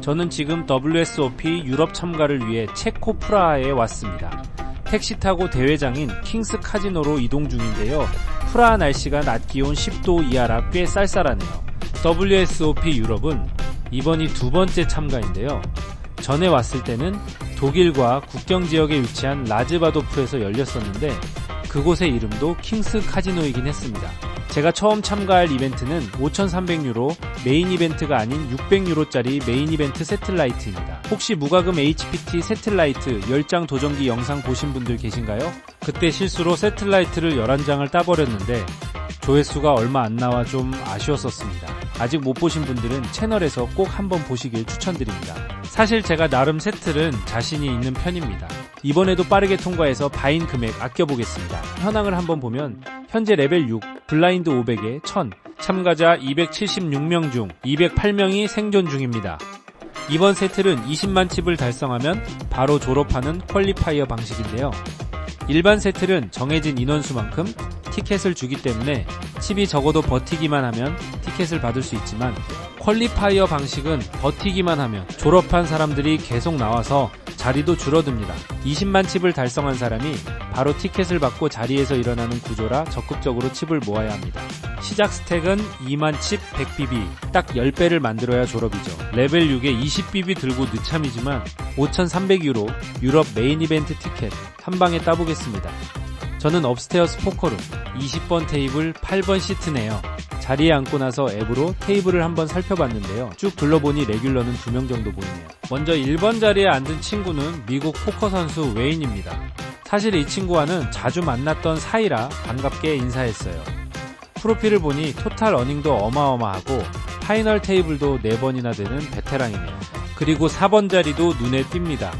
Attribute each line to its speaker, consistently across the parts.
Speaker 1: 저는 지금 WSOP 유럽 참가를 위해 체코 프라하에 왔습니다. 택시 타고 대회장인 킹스 카지노로 이동 중인데요. 프라하 날씨가 낮 기온 10도 이하라 꽤 쌀쌀하네요. WSOP 유럽은 이번이 두 번째 참가인데요. 전에 왔을 때는 독일과 국경 지역에 위치한 라즈바도프에서 열렸었는데 그곳의 이름도 킹스 카지노이긴 했습니다. 제가 처음 참가할 이벤트는 5,300유로, 메인 이벤트가 아닌 600유로짜리 메인 이벤트 세틀라이트입니다. 혹시 무과금 HPT 세틀라이트 10장 도전기 영상 보신 분들 계신가요? 그때 실수로 세틀라이트를 11장을 따버렸는데 조회수가 얼마 안 나와 좀 아쉬웠었습니다. 아직 못 보신 분들은 채널에서 꼭 한번 보시길 추천드립니다. 사실 제가 나름 세틀은 자신이 있는 편입니다. 이번에도 빠르게 통과해서 바인 금액 아껴보겠습니다. 현황을 한번 보면 현재 레벨 6, 블라인드 500에 1000, 참가자 276명 중 208명이 생존 중입니다. 이번 세틀은 20만 칩을 달성하면 바로 졸업하는 퀄리파이어 방식인데요. 일반 세틀은 정해진 인원수만큼 티켓을 주기 때문에 칩이 적어도 버티기만 하면 티켓을 받을 수 있지만 퀄리파이어 방식은 버티기만 하면 졸업한 사람들이 계속 나와서 자리도 줄어듭니다. 20만 칩을 달성한 사람이 바로 티켓을 받고 자리에서 일어나는 구조라 적극적으로 칩을 모아야 합니다. 시작 스택은 2만 칩 100BB, 딱 10배를 만들어야 졸업이죠. 레벨 6에 20BB 들고 늦참이지만 5,300유로 유럽 메인 이벤트 티켓 한 방에 따보겠습니다. 저는 업스테어스 포커룸 20번 테이블 8번 시트네요. 자리에 앉고 나서 앱으로 테이블을 한번 살펴봤는데요. 쭉 둘러보니 레귤러는 2명 정도 보이네요. 먼저 1번 자리에 앉은 친구는 미국 포커 선수 웨인입니다. 사실 이 친구와는 자주 만났던 사이라 반갑게 인사했어요. 프로필을 보니 토탈 어닝도 어마어마하고 파이널 테이블도 4번이나 되는 베테랑이네요. 그리고 4번 자리도 눈에 띕니다.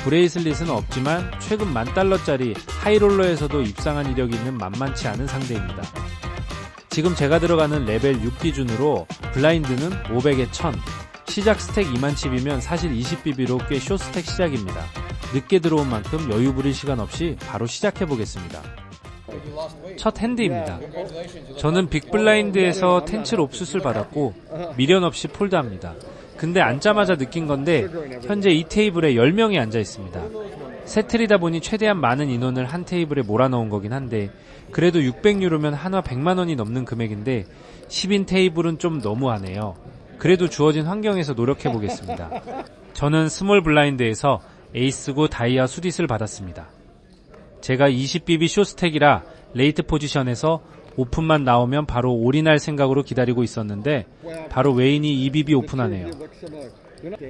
Speaker 1: 브레이슬릿은 없지만 최근 $10,000짜리 하이롤러에서도 입상한 이력이 있는 만만치 않은 상대입니다. 지금 제가 들어가는 레벨 6 기준으로 블라인드는 500에 1000, 시작 스택 2만 칩이면 사실 20BB로 꽤 쇼 스택 시작입니다. 늦게 들어온 만큼 여유 부릴 시간 없이 바로 시작해보겠습니다. 첫 핸드입니다. 저는 빅블라인드에서 텐칠 옵수스를 받았고 미련 없이 폴드합니다. 근데 앉자마자 느낀 건데 현재 이 테이블에 10명이 앉아 있습니다. 세틀이다 보니 최대한 많은 인원을 한 테이블에 몰아넣은 거긴 한데 그래도 600유로면 한화 100만원이 넘는 금액인데 10인 테이블은 좀 너무하네요. 그래도 주어진 환경에서 노력해보겠습니다. 저는 스몰 블라인드에서 에이스고 다이아 수딧을 받았습니다. 제가 20BB 쇼스택이라 레이트 포지션에서 오픈만 나오면 바로 올인할 생각으로 기다리고 있었는데 바로 웨인이 2BB 오픈하네요.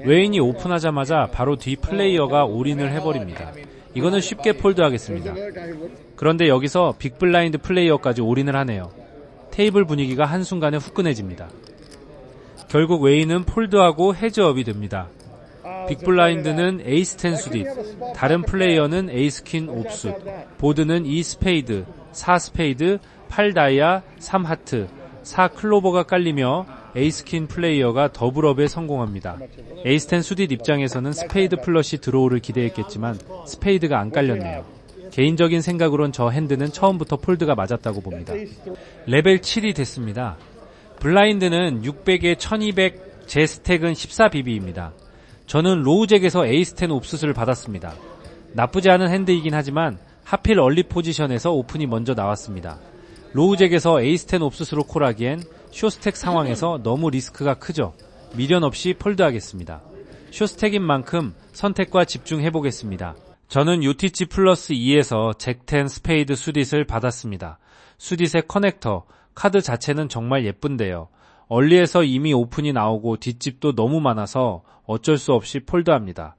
Speaker 1: 웨인이 오픈하자마자 바로 뒤 플레이어가 올인을 해버립니다. 이거는 쉽게 폴드하겠습니다. 그런데 여기서 빅블라인드 플레이어까지 올인을 하네요. 테이블 분위기가 한순간에 후끈해집니다. 결국 웨인은 폴드하고 헤즈업이 됩니다. 빅블라인드는 에이스 10 수릿, 다른 플레이어는 에이스 퀸 옵숫, 보드는 2 스페이드, 4 스페이드, 8 다이아, 3 하트, 4 클로버가 깔리며 에이스 퀸 플레이어가 더블업에 성공합니다. 에이스 10 수릿 입장에서는 스페이드 플러시 드로우를 기대했겠지만 스페이드가 안 깔렸네요. 개인적인 생각으론 저 핸드는 처음부터 폴드가 맞았다고 봅니다. 레벨 7이 됐습니다. 블라인드는 600에 1200, 제 스택은 14BB입니다. 저는 로우잭에서 에이스 10 옵수스를 받았습니다. 나쁘지 않은 핸드이긴 하지만 하필 얼리 포지션에서 오픈이 먼저 나왔습니다. 로우잭에서 에이스 10 옵수스로 콜하기엔 쇼스택 상황에서 너무 리스크가 크죠. 미련 없이 폴드하겠습니다. 쇼스택인 만큼 선택과 집중해보겠습니다. 저는 UTG 플러스 2에서 잭 10 스페이드 수딧을 받았습니다. 수딧의 커넥터, 카드 자체는 정말 예쁜데요. 얼리에서 이미 오픈이 나오고 뒷집도 너무 많아서 어쩔 수 없이 폴드합니다.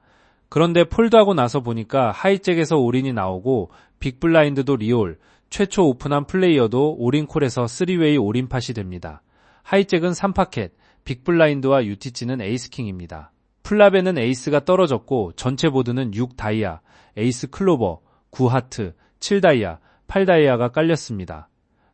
Speaker 1: 그런데 폴드하고 나서 보니까 하이잭에서 올인이 나오고 빅블라인드도 리올, 최초 오픈한 플레이어도 올인콜에서 3웨이 올인팟이 됩니다. 하이잭은 3파켓, 빅블라인드와 UTG는 에이스킹입니다. 플랍에는 에이스가 떨어졌고 전체 보드는 6 다이아, 에이스 클로버, 9 하트, 7 다이아, 8 다이아가 깔렸습니다.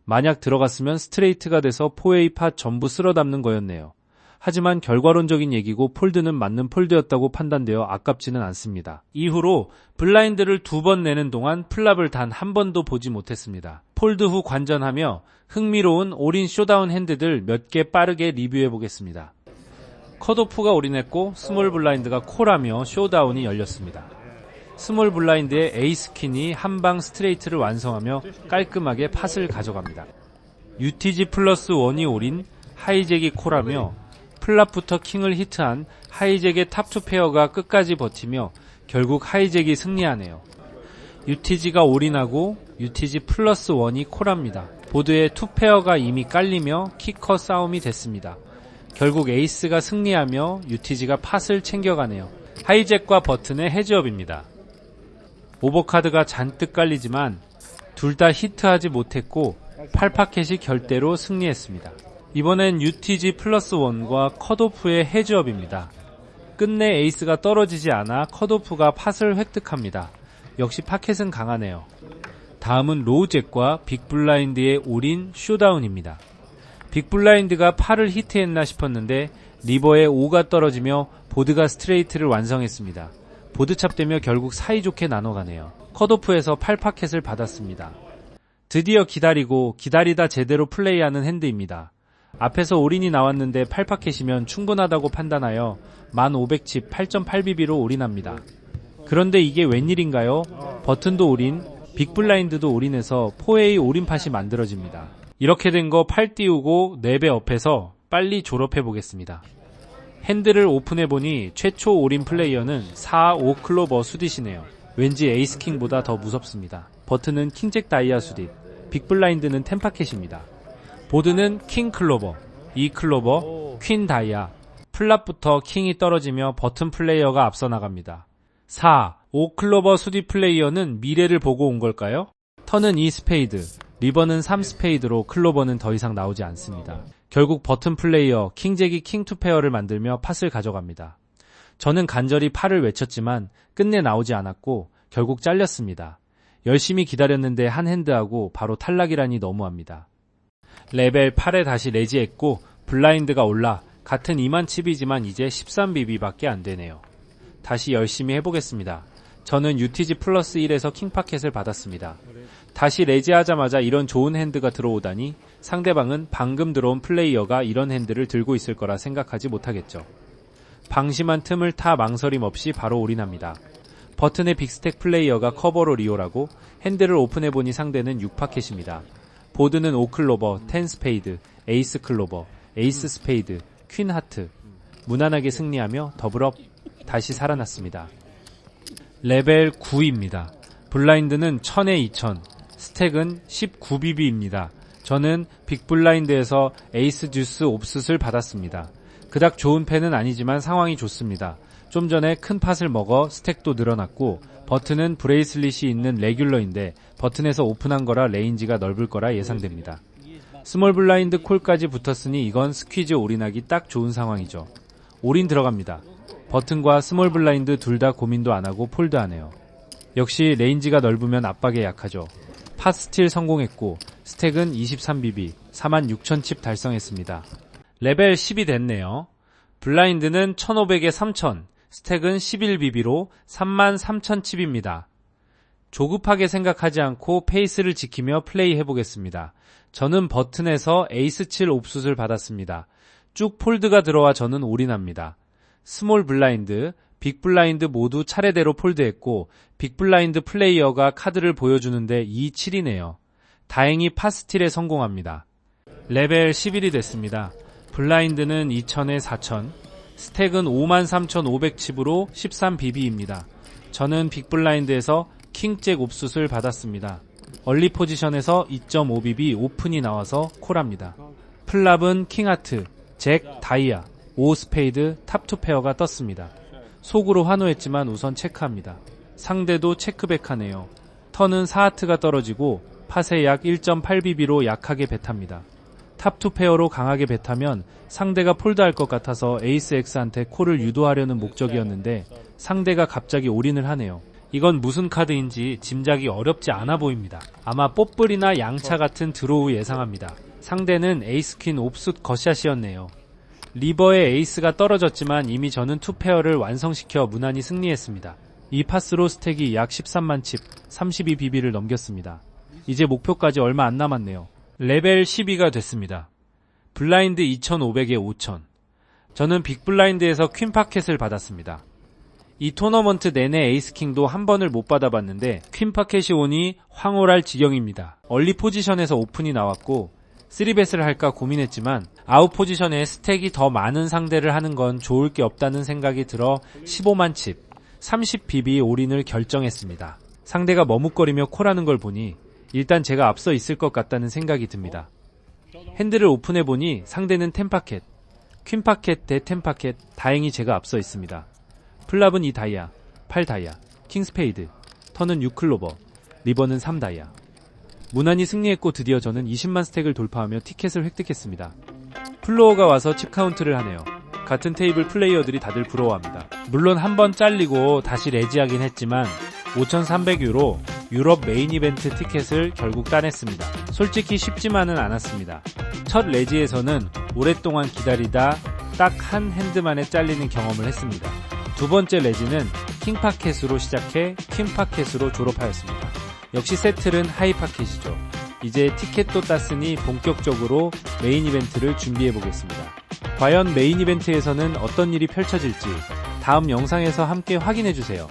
Speaker 1: 만약 들어갔으면 스트레이트가 돼서 4웨이 팟 전부 쓸어 담는 거였네요. 하지만 결과론적인 얘기고 폴드는 맞는 폴드였다고 판단되어 아깝지는 않습니다. 이후로 블라인드를 2번 내는 동안 플랍을 단 한 번도 보지 못했습니다. 폴드 후 관전하며 흥미로운 올인 쇼다운 핸드들 몇 개 빠르게 리뷰해보겠습니다. 컷오프가 올인했고 스몰 블라인드가 콜하며 쇼다운이 열렸습니다. 스몰 블라인드의 에이스퀸이 한방 스트레이트를 완성하며 깔끔하게 팟을 가져갑니다. UTG 플러스 1이 올인, 하이잭이 콜하며 플랍부터 킹을 히트한 하이잭의 탑2 페어가 끝까지 버티며 결국 하이잭이 승리하네요. UTG가 올인하고 UTG 플러스 1이 콜합니다. 보드에 2페어가 이미 깔리며 키커 싸움이 됐습니다. 결국 에이스가 승리하며 UTG가 팟을 챙겨가네요. 하이잭과 버튼의 헤즈업입니다. 오버카드가 잔뜩 깔리지만 둘 다 히트하지 못했고 8파켓이 결대로 승리했습니다. 이번엔 UTG 플러스 1과 컷오프의 헤즈업입니다. 끝내 에이스가 떨어지지 않아 컷오프가 팟을 획득합니다. 역시 파켓은 강하네요. 다음은 로우잭과 빅블라인드의 올인 쇼다운입니다. 빅블라인드가 팔을 히트했나 싶었는데 리버에 5가 떨어지며 보드가 스트레이트를 완성했습니다. 보드찹되며 결국 사이좋게 나눠가네요. 컷오프에서 8파켓을 받았습니다. 드디어 기다리다 제대로 플레이하는 핸드입니다. 앞에서 올인이 나왔는데 8파켓이면 충분하다고 판단하여 1500칩 8.8BB로 올인합니다. 그런데 이게 웬일인가요? 버튼도 올인, 빅블라인드도 올인해서 4A 올인팟이 만들어집니다. 이렇게 된 거 팔 띄우고 4배 업해서 빨리 졸업해보겠습니다. 핸들을 오픈해보니 최초 올인 플레이어는 4, 5 클로버 수딧이네요. 왠지 에이스킹보다 더 무섭습니다. 버튼은 킹잭 다이아 수딧, 빅블라인드는 10파켓입니다. 보드는 킹 클로버, 2 클로버, 퀸 다이아, 플랍부터 킹이 떨어지며 버튼 플레이어가 앞서 나갑니다. 4, 5 클로버 수디 플레이어는 미래를 보고 온 걸까요? 턴은 2 스페이드, 리버는 3 스페이드로 클로버는 더 이상 나오지 않습니다. 결국 버튼 플레이어 킹잭이 킹2 페어를 만들며 팟을 가져갑니다. 저는 간절히 팔을 외쳤지만 끝내 나오지 않았고 결국 잘렸습니다. 열심히 기다렸는데 한 핸드하고 바로 탈락이라니 너무합니다. 레벨 8에 다시 레지했고 블라인드가 올라 같은 2만 칩이지만 이제 13BB밖에 안 되네요. 다시 열심히 해보겠습니다. 저는 UTG 플러스 1에서 킹파켓을 받았습니다. 다시 레지하자마자 이런 좋은 핸드가 들어오다니 상대방은 방금 들어온 플레이어가 이런 핸드를 들고 있을 거라 생각하지 못하겠죠. 방심한 틈을 타 망설임 없이 바로 올인합니다. 버튼의 빅스택 플레이어가 커버로 리올하고 핸들을 오픈해보니 상대는 6파켓입니다. 보드는 5 클로버, 10 스페이드, 에이스 클로버, 에이스 스페이드, 퀸 하트. 무난하게 승리하며 더블업 다시 살아났습니다. 레벨 9입니다. 블라인드는 1000에 2000, 스택은 19BB입니다. 저는 빅블라인드에서 에이스 듀스 옵스를 받았습니다. 그닥 좋은 패는 아니지만 상황이 좋습니다. 좀 전에 큰 팟을 먹어 스택도 늘어났고 버튼은 브레이슬릿이 있는 레귤러인데 버튼에서 오픈한 거라 레인지가 넓을 거라 예상됩니다. 스몰 블라인드 콜까지 붙었으니 이건 스퀴즈 올인하기 딱 좋은 상황이죠. 올인 들어갑니다. 버튼과 스몰 블라인드 둘 다 고민도 안 하고 폴드하네요. 역시 레인지가 넓으면 압박에 약하죠. 팟 스틸 성공했고 스택은 23BB, 46,000칩 달성했습니다. 레벨 10이 됐네요. 블라인드는 1500에 3000, 스택은 11BB로 33,000칩입니다. 조급하게 생각하지 않고 페이스를 지키며 플레이해보겠습니다. 저는 버튼에서 에이스 7 옵숫을 받았습니다. 쭉 폴드가 들어와 저는 올인합니다. 스몰 블라인드, 빅 블라인드 모두 차례대로 폴드했고 빅 블라인드 플레이어가 카드를 보여주는데 2-7이네요. 다행히 파스틸에 성공합니다. 레벨 11이 됐습니다. 블라인드는 2000에 4000, 스택은 53,500칩으로 13BB입니다. 저는 빅 블라인드에서 킹잭 옵숫을 받았습니다. 얼리 포지션에서 2.5BB 오픈이 나와서 콜합니다. 플랍은 킹하트, 잭, 다이아, 5 스페이드, 탑2 페어가 떴습니다. 속으로 환호했지만 우선 체크합니다. 상대도 체크백하네요. 턴은 4하트가 떨어지고 팟에 약 1.8BB로 약하게 벳합니다. 탑2 페어로 강하게 벳하면 상대가 폴드할 것 같아서 에이스 X한테 콜을 유도하려는 목적이었는데 상대가 갑자기 올인을 하네요. 이건 무슨 카드인지 짐작이 어렵지 않아 보입니다. 아마 뽀뿔이나 양차 같은 드로우 예상합니다. 상대는 에이스퀸 옵숫 겉샷이었네요. 리버에 에이스가 떨어졌지만 이미 저는 2페어를 완성시켜 무난히 승리했습니다. 이 파스로 스택이 약 13만 칩, 32BB를 넘겼습니다. 이제 목표까지 얼마 안 남았네요. 레벨 12가 됐습니다. 블라인드 2500에 5000. 저는 빅블라인드에서 퀸파켓을 받았습니다. 이 토너먼트 내내 에이스킹도 한 번을 못 받아봤는데 퀸파켓이 오니 황홀할 지경입니다. 얼리 포지션에서 오픈이 나왔고 3벳을 할까 고민했지만 아웃 포지션에 스택이 더 많은 상대를 하는 건 좋을 게 없다는 생각이 들어 15만 칩, 30bb 올인을 결정했습니다. 상대가 머뭇거리며 콜하는 걸 보니 일단 제가 앞서 있을 것 같다는 생각이 듭니다. 핸들을 오픈해보니 상대는 10파켓, 퀸파켓 대 10파켓, 다행히 제가 앞서 있습니다. 플랍은 2다이아, 8다이아, 킹스페이드, 턴은 6클로버, 리버는 3다이아. 무난히 승리했고 드디어 저는 20만 스택을 돌파하며 티켓을 획득했습니다. 플로어가 와서 칩 카운트를 하네요. 같은 테이블 플레이어들이 다들 부러워합니다. 물론 한 번 잘리고 다시 레지하긴 했지만 5,300유로 유럽 메인 이벤트 티켓을 결국 따냈습니다. 솔직히 쉽지만은 않았습니다. 첫 레지에서는 오랫동안 기다리다 딱 한 핸드만에 잘리는 경험을 했습니다. 두 번째 레지는 킹파켓으로 시작해 퀸파켓으로 졸업하였습니다. 역시 세틀은 하이파켓이죠. 이제 티켓도 땄으니 본격적으로 메인 이벤트를 준비해보겠습니다. 과연 메인 이벤트에서는 어떤 일이 펼쳐질지 다음 영상에서 함께 확인해주세요.